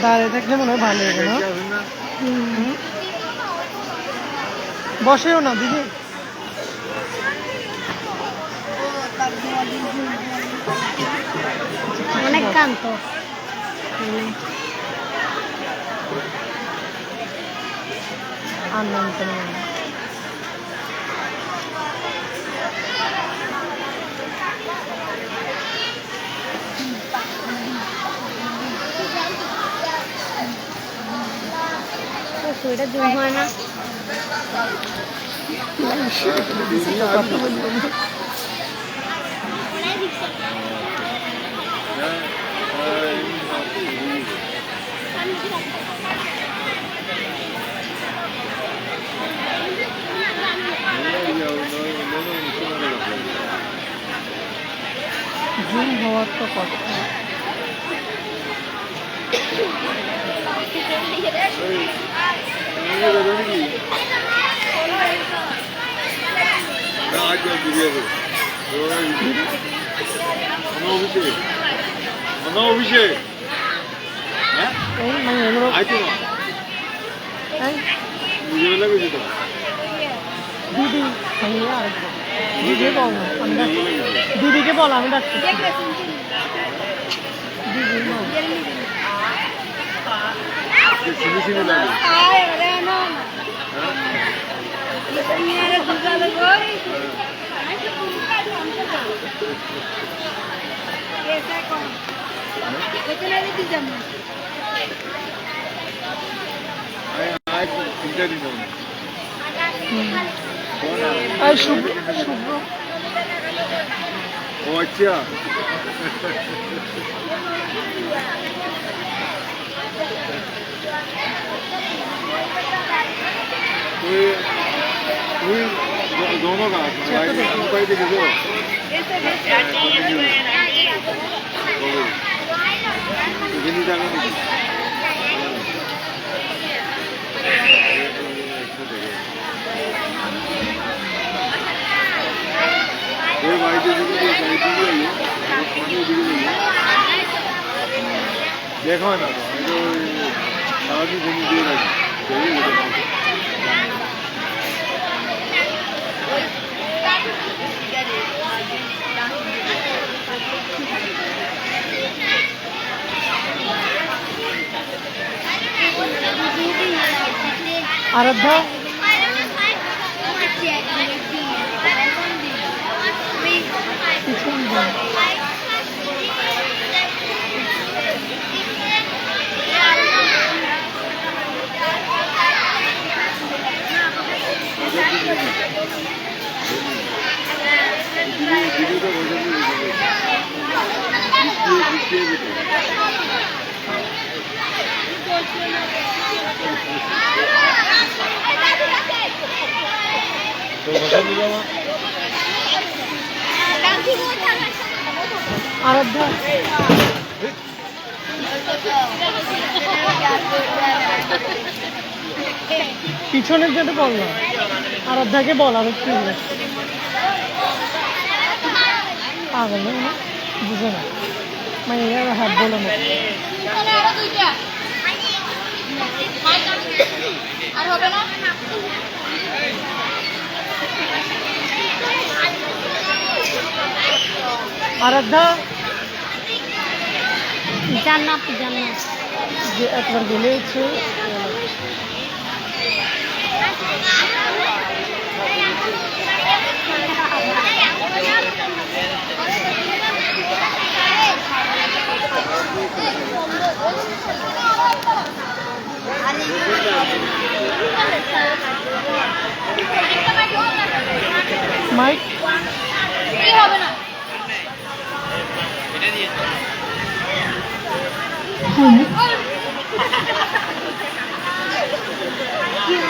দাঁড়িয়ে থাকলে মনে হয় ভালো হবে না। বসেও না দিদি। অনেক ক্লান্ত। আনন্দ শরীরটা জুম হয় না। জুম হওয়ার তো কথা। অভিষেক দিদি দিদি বল না, দিদিকে বল আমি ডাকছি। দিদি শুভ্র ও আচ্ছা दोनों का मोबाइल देखो देखो ना सारी घूमी दे रही आराध्या आराध्या পিছনের যেতে বল না, আরাধ্যাকে বল আর একটু পাগল না বুঝে না মানে হাত বলে না। আরাধ্যা জান্নাত জান্নাত যে একবার গেলে হচ্ছে মাইক হবে না।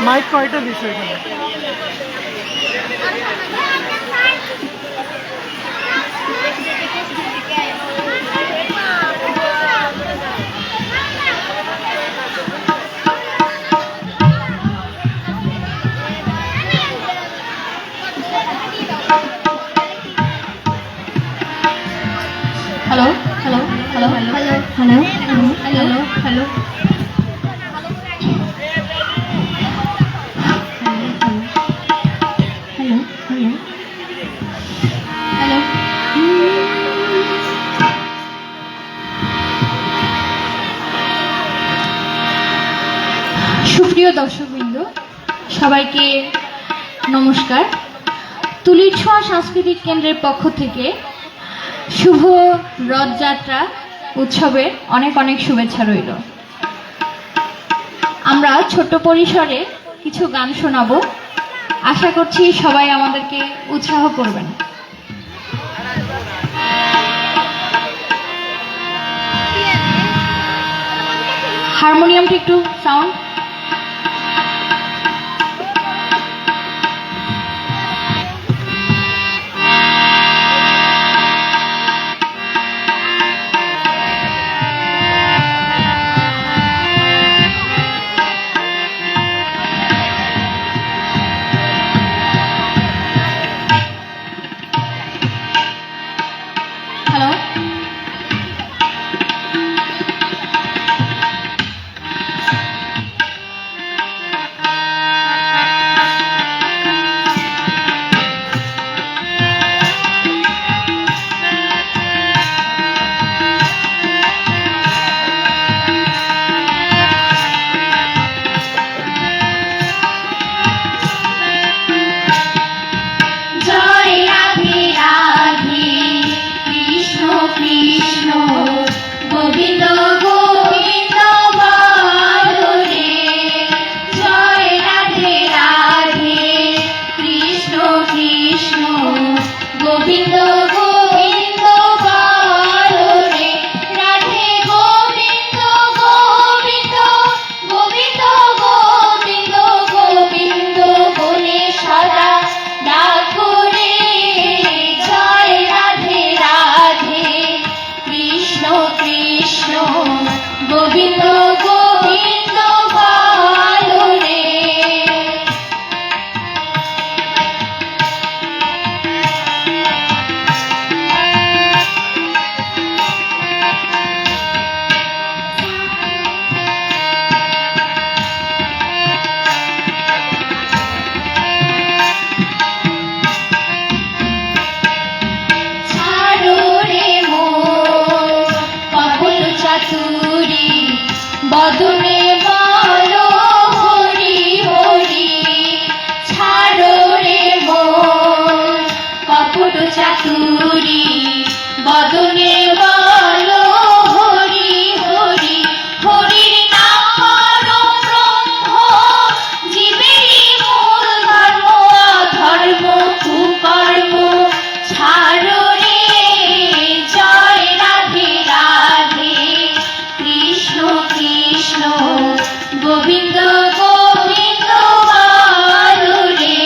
মাইক কয়টা দিচ্ছে এখানে? Hello hello hello hello hello hello hello hello. সুপ্রিয় দর্শকবৃন্দ, সবাইকে নমস্কার। তুলির ছোঁয়া সাংস্কৃতিক কেন্দ্রের পক্ষ থেকে শুভ রথযাত্রা উৎসবের অনেক অনেক শুভেচ্ছা রইল। আমরা ছোট্ট পরিসরে কিছু গান শোনাবো, আশা করছি সবাই আমাদেরকে উৎসাহ করবেন। হারমোনিয়ামটা একটু সাউন্ড। হ্যালো। বদনে বলো হরি হরি, ছাড়ো রে মন কপট চাতুরি। বদনে বলো হরি হরি, হরির নাম পরম ব্রহ্ম, জীবেরই মূল ধর্ম, অধর্ম কুকর্ম ছাড়ো রে। জয় রাধে রাধে, কৃষ্ণ কৃষ্ণ গোবিন্দ গোবিন্দ বলো রে।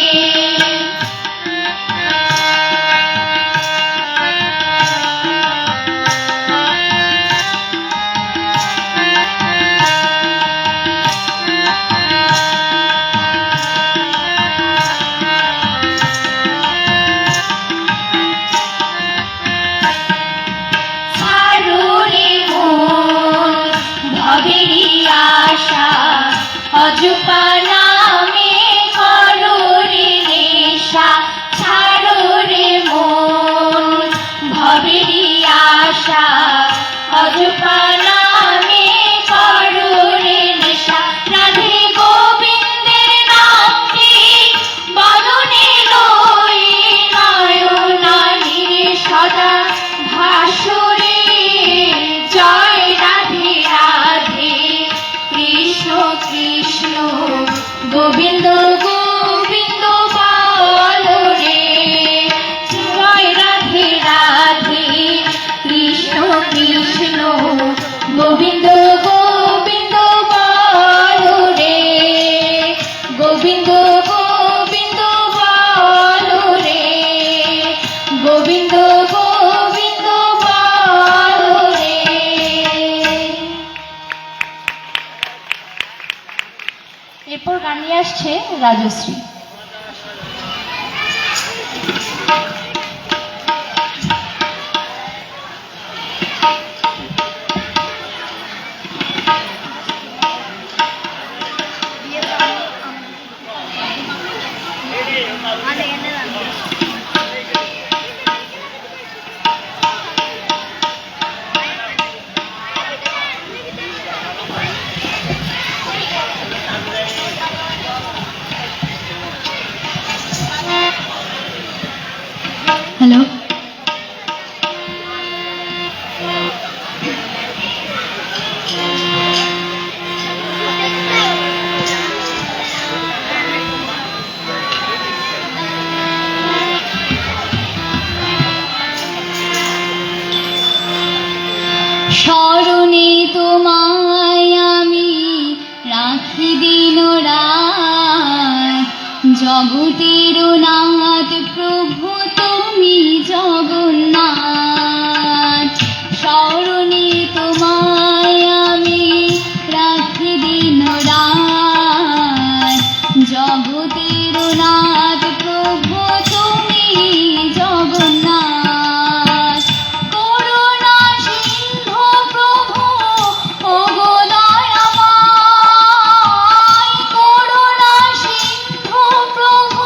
ছাড়ো রে মন ভবেরই আশা, অযপা নামে করো রে নেশা। ছাড়ো রে মন ভবেরই আশা, অযপা নামে করো রে নেশা। রাধে গোবিন্দের নামটি বদনে লই, নয়নানীর সদা ভাসুরে। জয় রাধে রাধে, কৃষ্ণ কৃষ্ণ গোবিন্দ গোবিন্দ বলো রে। জয় রাধে রাধে, কৃষ্ণ কৃষ্ণ গোবিন্দ গোবিন্দ বলো রে। গোবিন্দ গোবিন্দ বলো রে, গোবিন্দ গোবিন্দ বলো রে। এরপর গান নিয়ে আসছে রাজশ্রী। জগতের নাথ প্রভু তুমি জগন্নাথ, স্মরণে তোমায় আমি রাখি দিন রাত। জগতের নাথ প্রভু তুমি জগন্নাথ, করুণা সিন্ধু প্রভু ওগো দয়াময়, করুণা সিন্ধু প্রভু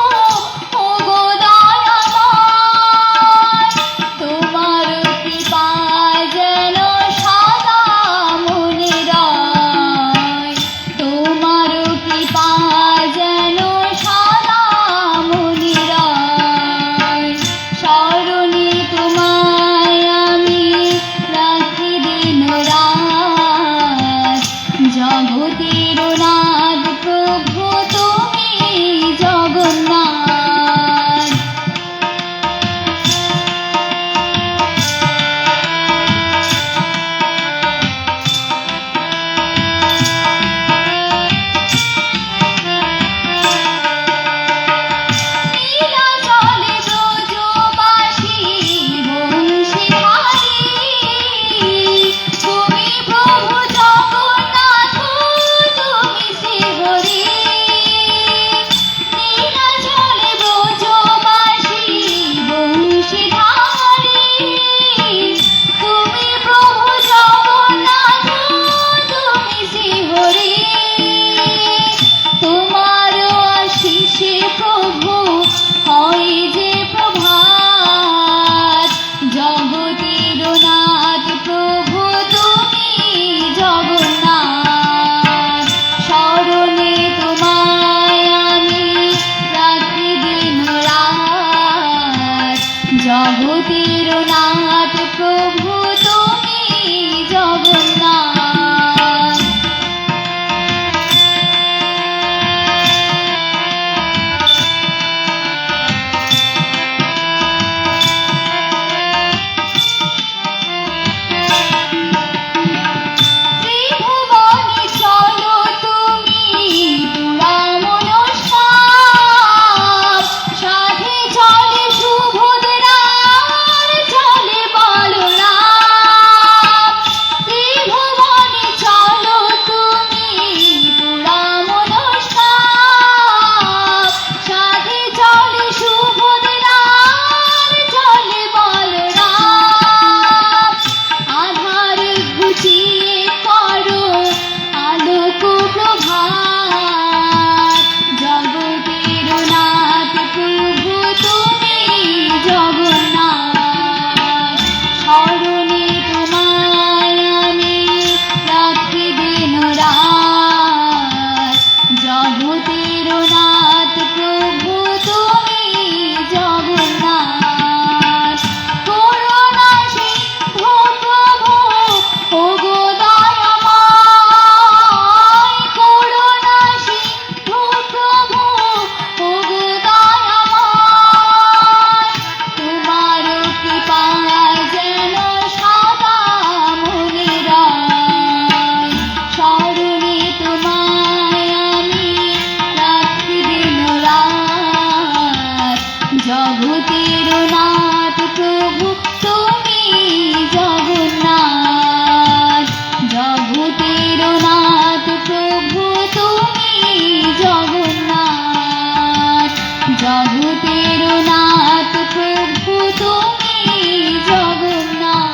ওগো দয়াময়। তোমার কৃপা যেন সদা মনে রয়, তোমার কৃপা যেন সদা মনে রয়। স্মরণে তোমায় আমি রাখি দিন রাত। জগতের নাথ প্রভু তুমি জগন্নাথ। নীলাচলে ব্রজবাসী বংশীধারী, তুমি প্রভু জগন্নাথ, তুমি শ্রীহরি। নীলাচলে ব্রজবাসী বংশীধারী, তুমি প্রভু জগন্নাথ, তুমি শ্রীহরি। তোমার আশিসে প্রভু হয় যে প্রভাত। জগতের নাথ প্রভু তুমি জগন্নাথ, স্মরণে তোমায় আমি রাখি দিন রাত। জগতের নাথ প্রভু তুমি জগন্নাথ। ত্রিভুবনে চলো তুমি পুরা মনস্কাম, সাথে চলে সুভদ্রার চলে বলরাম। ত্রিভুবনে চলো তুমি পুরা মনস্কাম, সাথে চলে সুভদ্রার চলে বলরাম। আধার ঘুচিয়ে করো আলোক প্রভাত। জগতের নাথ প্রভু তুমি জগন্নাথ, স্মরণে তোমায় আমি রাখি দিন রাত। জগতের নাথ প্রভু তুমি জগন্নাথ, করুণা সিন্ধু প্রভু ওগো দয়াময়, করুণা সিন্ধু প্রভু ওগো দয়াময়। তোমার কৃপা যেন সদা মনে রয়, স্মরণে তোমায় আমি রাখি দিন রাত। জগতের নাথ প্রভু তুমি জগন্নাথ, জগতের নাথ প্রভু তুমি জগন্নাথ, জগতের নাথ প্রভু তুমি জগন্নাথ।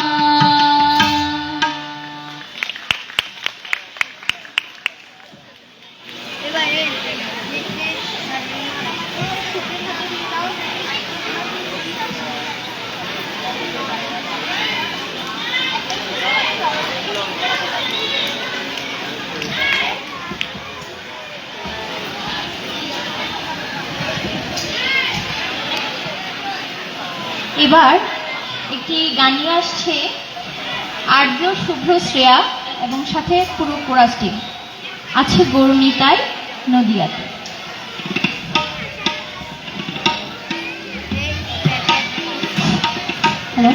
এবার একটি গান নিয়ে আসছে আর্দ্র শুভ্র শ্রেয়া এবং সাথে পুরো কোরাস টিম আছে গরুনিতায় নদিয়াতে। হ্যালো,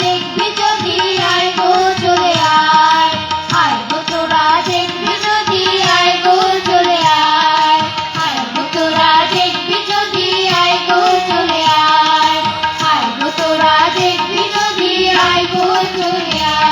দেখবি যদি আয় গো চলে আয়, আয় গো তোরা দেখবি যদি আয় গো চলে আয়, আয় গো তোরা দেখবি যদি আয় গো চলে আয়, আয় গো তোরা দেখবি যদি আয় গো চলে আয়।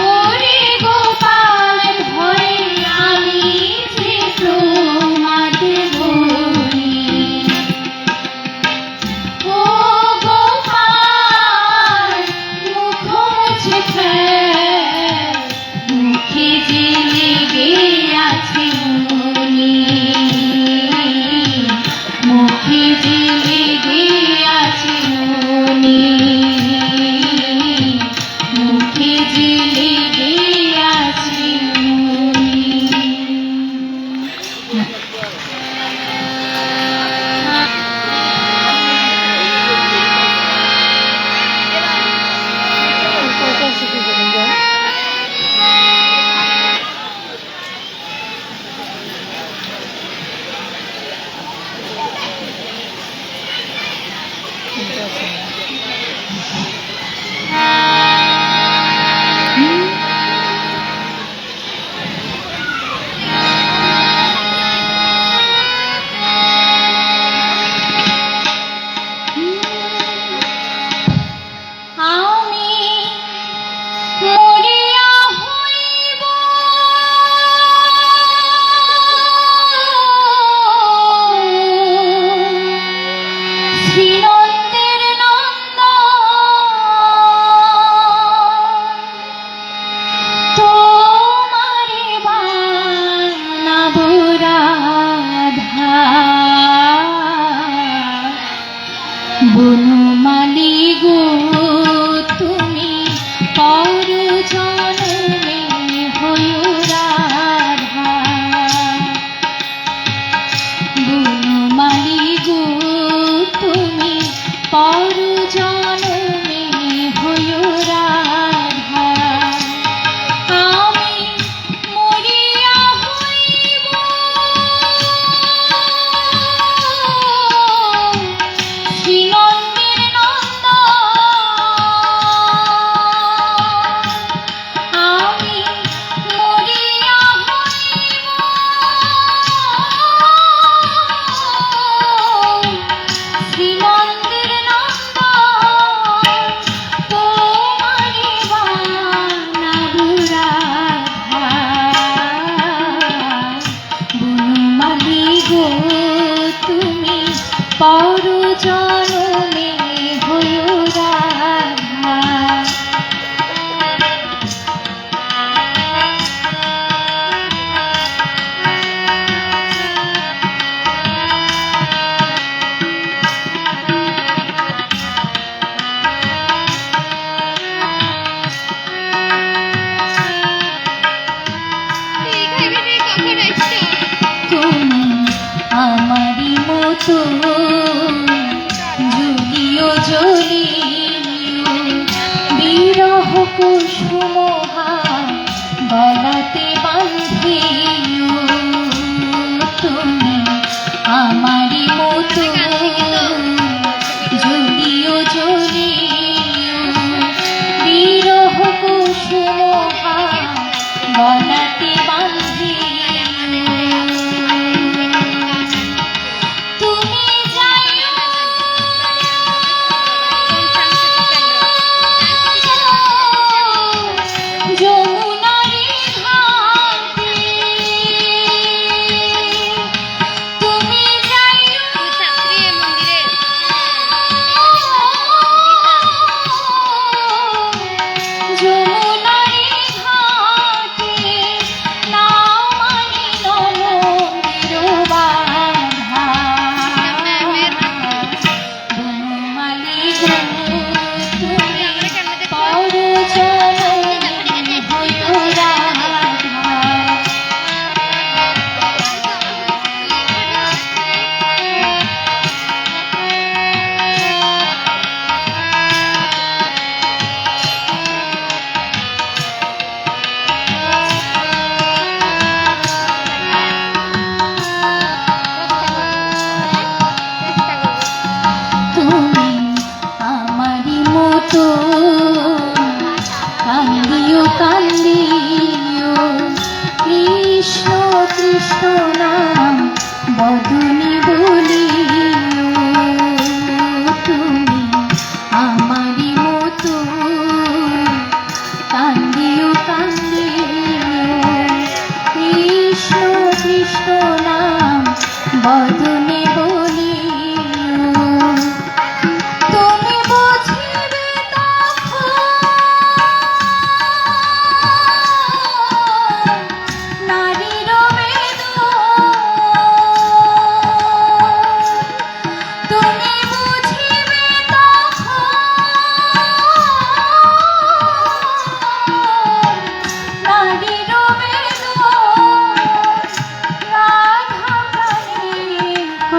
ওরে ঠ্যাং, মুখে যে লেগে আছে মনি, মুখে যে লেগে আছে মনি, মুখে যে লেগে আছে মনি। কয়টা শিখে গেলেন গান? তিনটা আছে না? আমি মরিয়া হইব শ্রীনন্দের নন্দন, তোমারে বানাবো রাধা, বনমালী গো তুমি পর জন্মে হয়ো রাধা, বনমালী গো তুমি পর জন্মে হয়ো রাধা। আমি মরিয়া হইব শ্রীনন্দের নন্দন, আমি মরিয়া হইব শ্রীনন্দের নন্দন, তোমারে বানাবো রাধা, বনমালী গো তুমি পর জন্মে হয়ো রাধা। তুমি আমারি মতো জ্বলিও জ্বলিও, বিরহ কুসুমহা গলাতে বাঁধিও, তুমি আমারি মতো জ্বলিও জ্বলিও, বিরহ কুসুমহা গলাতে বাঁধিও। তুমি যাইও যমুনারি ঘাটে, তুমি যাইও যমুনারি ঘাটে, না মানিল মনের বাধা, বনমালী গো তুমি পর জন্মে হয়ো রাধা। তুমি আমারি মতো কান্দিও কান্দিও, কৃষ্ণ কৃষ্ণ নাম বদনে বলিও, তুমি আমারি মতো কান্দিও কান্দিও, কৃষ্ণ কৃষ্ণ নাম বদনে বলিও। তুমি বুঝিবে তখন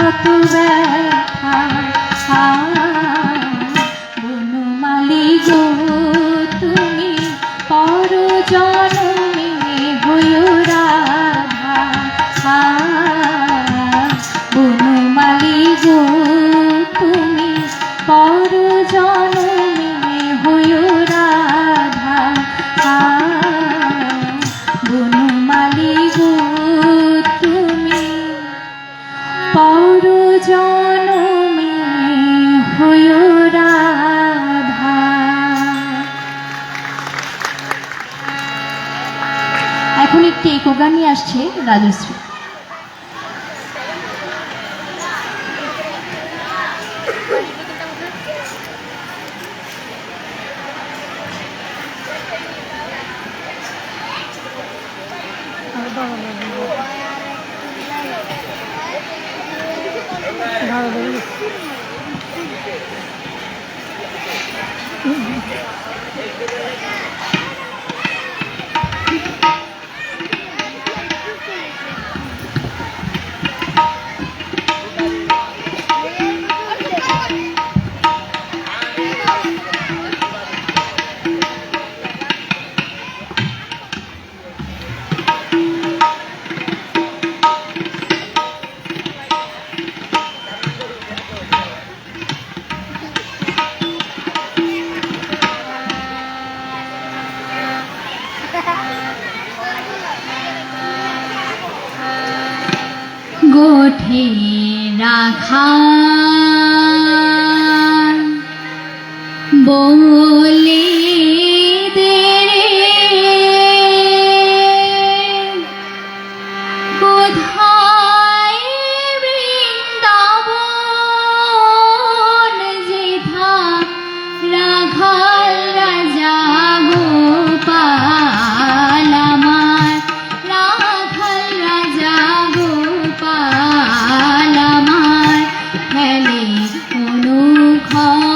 কত ব্যথা বনমালী গো তুমি পর জনমে হইও রাধা বনমালী গো তুমি পর জনমে হইও রাধা বনমালী গো তুমি পর জনমে হইও রাধা। এখন একটি একো গান নিয়ে আসছে রাজশ্রী। গোঠে রাখা বলে দে কোথায় বৃন্দাবন যেথা রাখাল রাজা গোপাল আমার রাখাল রাজা গোপাল আমার খেলে অনুক্ষণ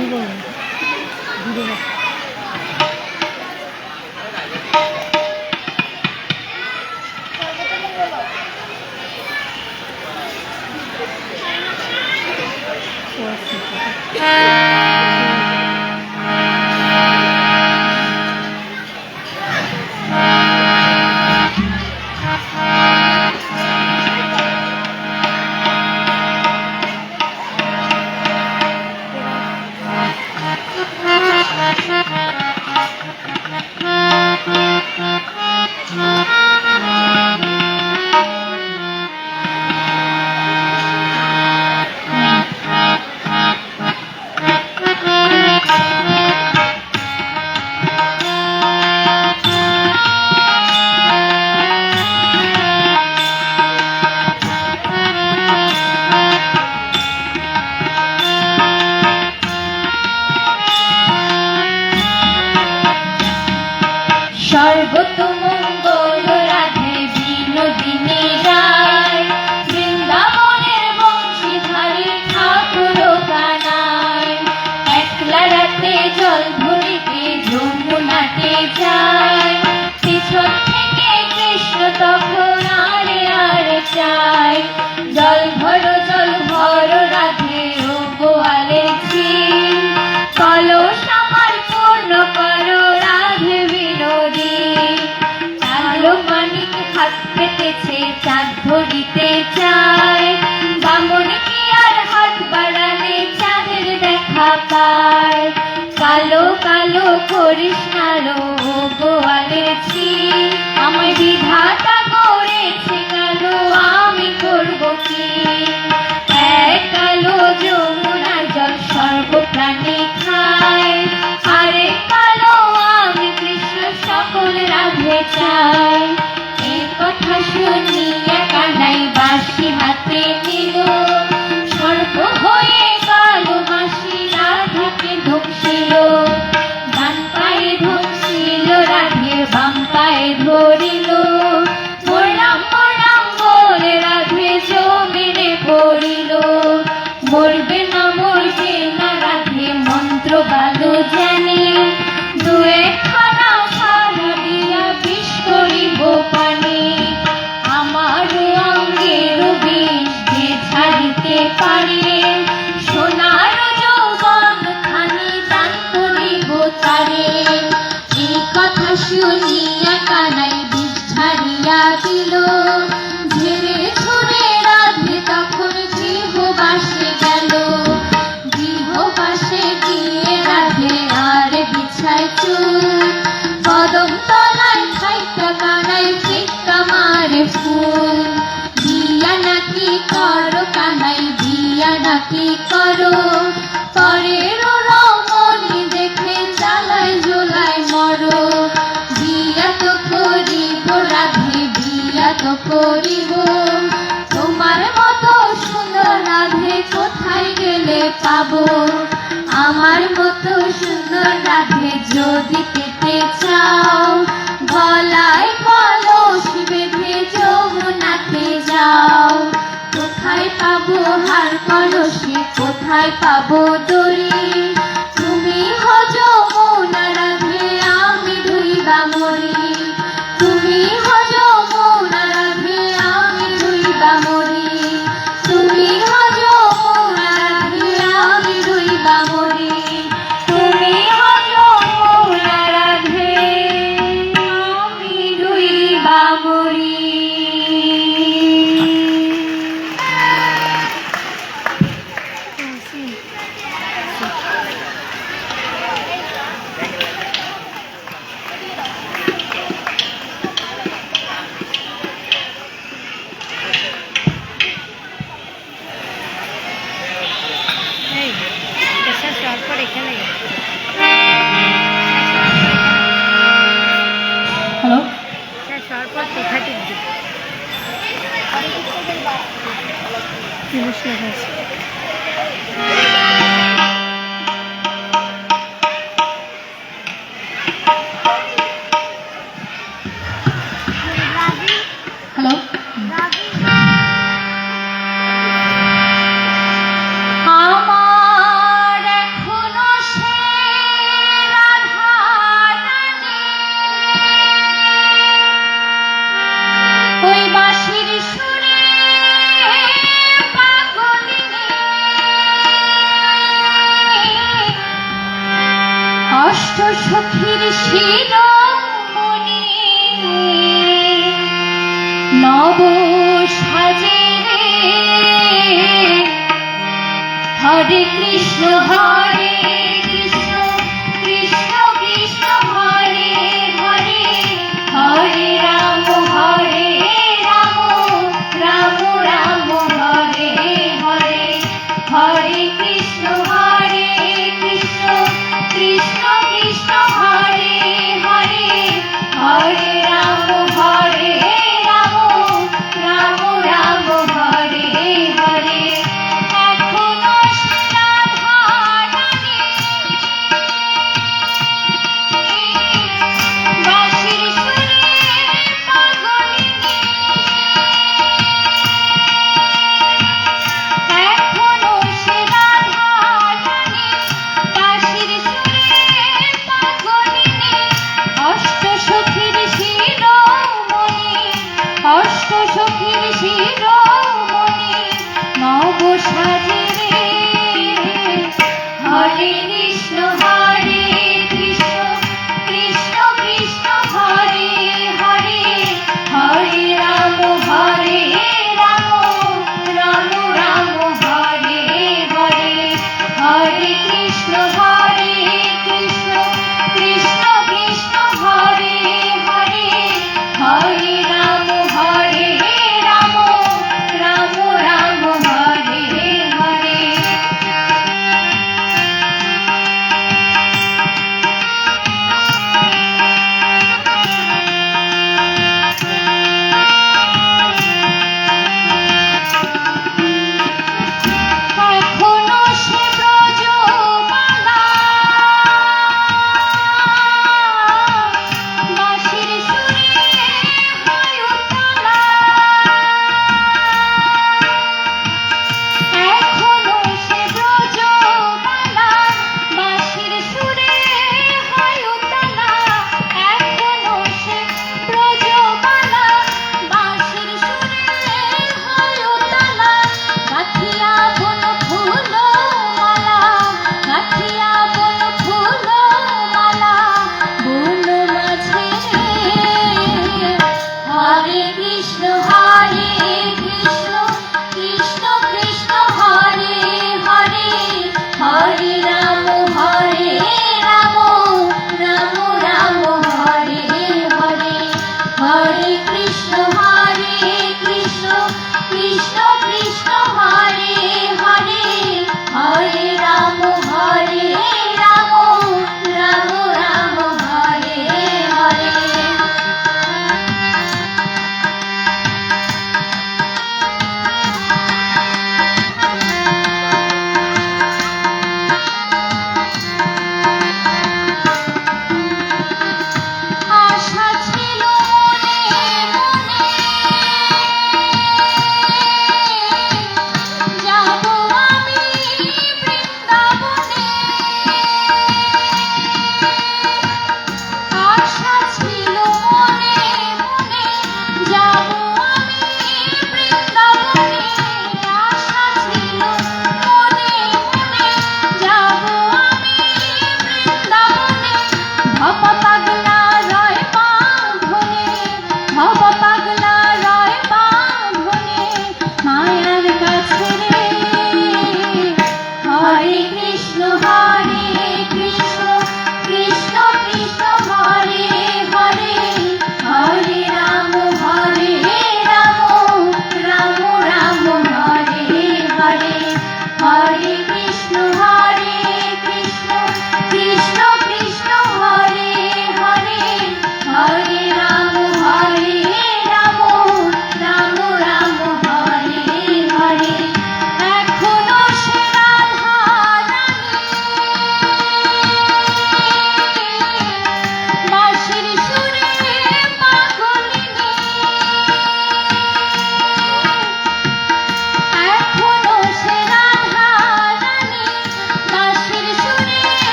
দেরি করবেন ধীরে ধীরে। সর্বতমঙ্গল রাধে বিনোদিনী রায়, বৃন্দাবনের বংশীধারী ঠাকুর কানাই। একলা রাতে জল ভরিতে যমুনাতে যায়, পিছন থেকে কৃষ্ণ তখন আরে আরে চায়। জল ভর রাধে ও গোয়ালের ঝিল, কলস আমার পূর্ণ করো রাধে বিনোদী। কালো মানিক হাত পেতেছে চাঁদ ধরিতে চায়, বামন কি আর হাত বাড়ালে চাঁদের দেখা পায়। কালো কালো করিস না লো গোয়ালের ঝিল, আমার বিধাতা করেছে কালো আমি করব কি। এক কালো যমুনার জল সর্বপ্রাণী খায়, আরে কালো আমি কৃষ্ণ সকল রাধে চাই। এই কথা শুনিয়া কানাই বাঁশি হাতে নিল, সর্প হয়ে কালো বাঁশি রাধাকে ধুকছিল। ডান পায়ে ধুকছিল রাধে, বাম পায়ে ধরিল, মোরাম মোরাম বলে রাধে জমিনে পড়িল। মরবে না রাধে মন্ত্র ভালো জানি, দু একখানা সারা দিয়া বিষ করিব পানি। আমার অঙ্গের বিষ যে ছাড়িতে পারে, সোনার যৌবন খানি দান করিব তারে। এই কথা শুনিয়া কানাই বিষ ছাড়িয়া দিল, ঝেড়ে ঝুড়ে রাধে তখন গৃহবাসে গেল। গৃহবাসে গিয়ে রাধে আর বিছায় চুল, কদম তলায় খাইতা কানাই ফিক্কা মারে ফুল। বিয়া নাকি করো কানাই বিয়া নাকি করো, পরের রমণী দেখে জ্বালায় জ্বলায় মরো। বিয়া তো করিব রাধে বিয়া তো করিব, তোমার মতো সুন্দর রাধে কোথায় গেলে পাবো। আমার মতো সুন্দর রাধে যদি পেতে চাও, গলায় কলস বেঁধে যমুনাতে যাও। কোথায় পাবো হার কলসে, কোথায় পাবো দড়ি, তুমি হো যমুনা রাধে আমি ডুইবা মরি। তুমি হো যমুনা রাধে আমি ডুইবা মরি, তুমি হো যমুনা রাধে আমি ডুইবা মরি। তুমি হো যমুনা রাধে আমি ডুইবা মরি। Hello, hello. আমার এখনো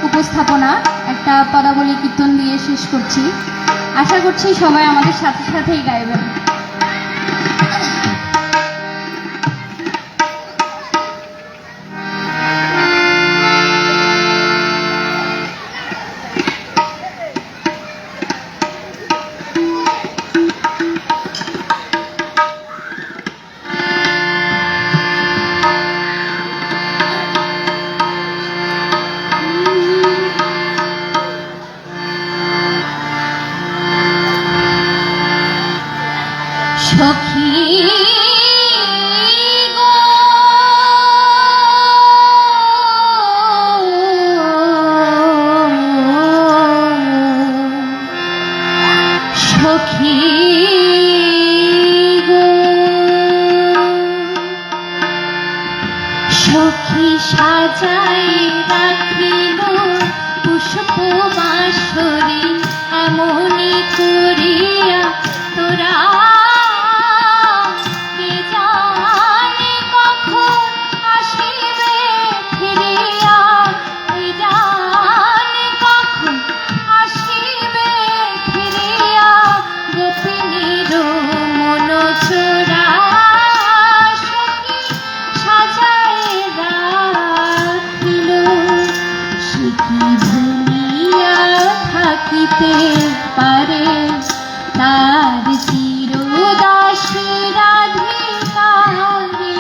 উপস্থাপনা একটা পদাবলী কীর্তন দিয়ে শেষ করছি। আশা করছি সবাই আমাদের সাথে সাথেই গাইবেন। সখী গো সখী গো সখী সাজাই রাখিল পুষ্প বাঁশরি এমনি করিয়া তোরা পারে তার চিরদাস রাধিকারে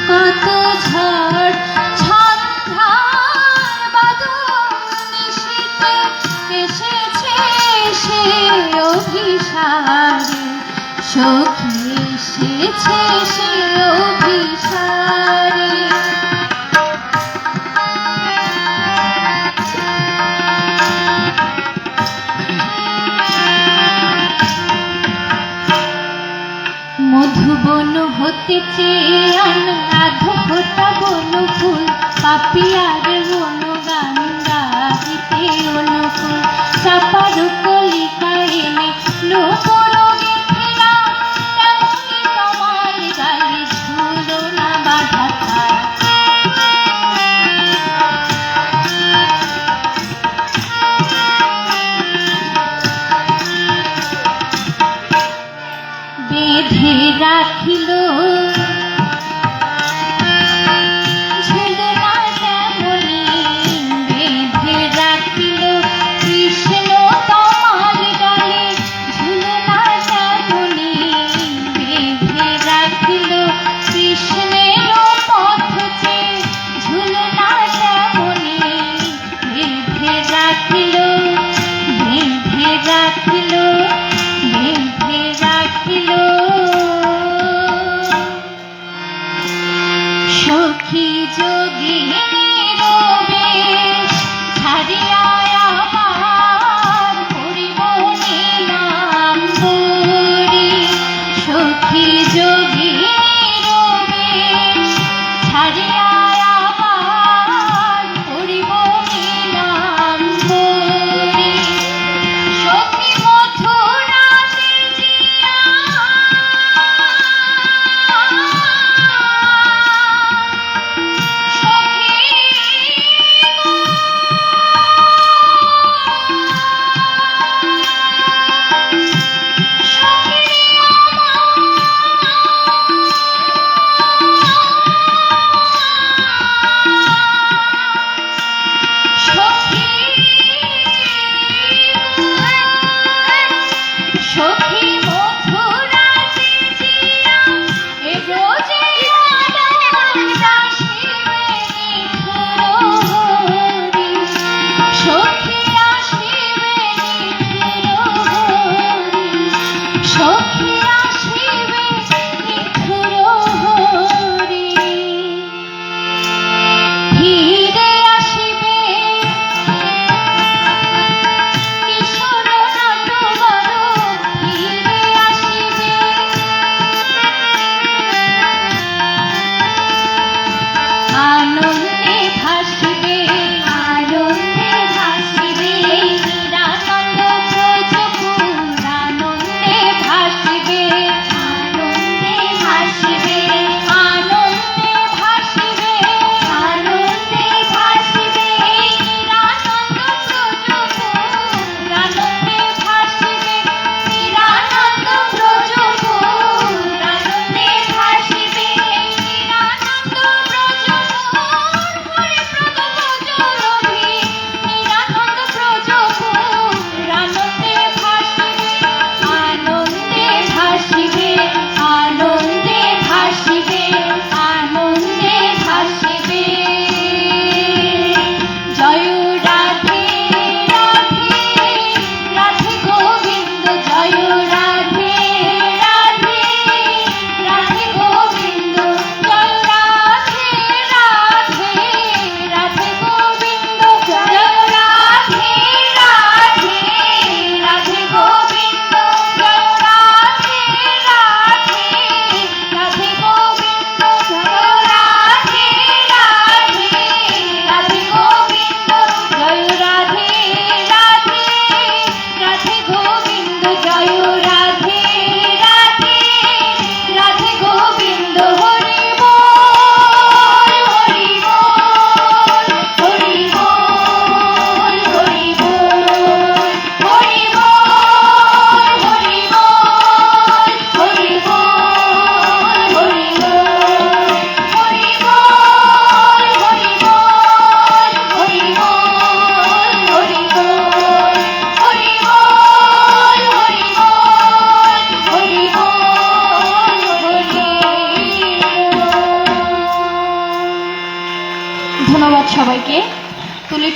কত ঝড় ঝঞ্ঝার বাদনিশীতে এসেছে সে অভিসারে সখী এসেছে সে অভিসারে। মধুবন হতে চেয়ে আধ ফোটা বন ফুল পাপিয়ার বন গান গাহিতে অনুকূল চাপার কলিকা এনে নূপুর গেথিয়া তেমনি তোমার গালে ঝুলো না বাধা খায়। বেঁধে রাখিল ঝুলনা তেমনি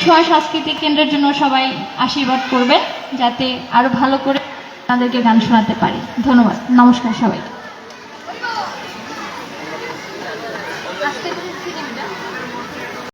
ছোঁয়া সাংস্কৃতিক কেন্দ্রের জন্য সবাই আশীর্বাদ করবেন, যাতে আরো ভালো করে তাদেরকে গান শোনাতে পারি। ধন্যবাদ, নমস্কার সবাই।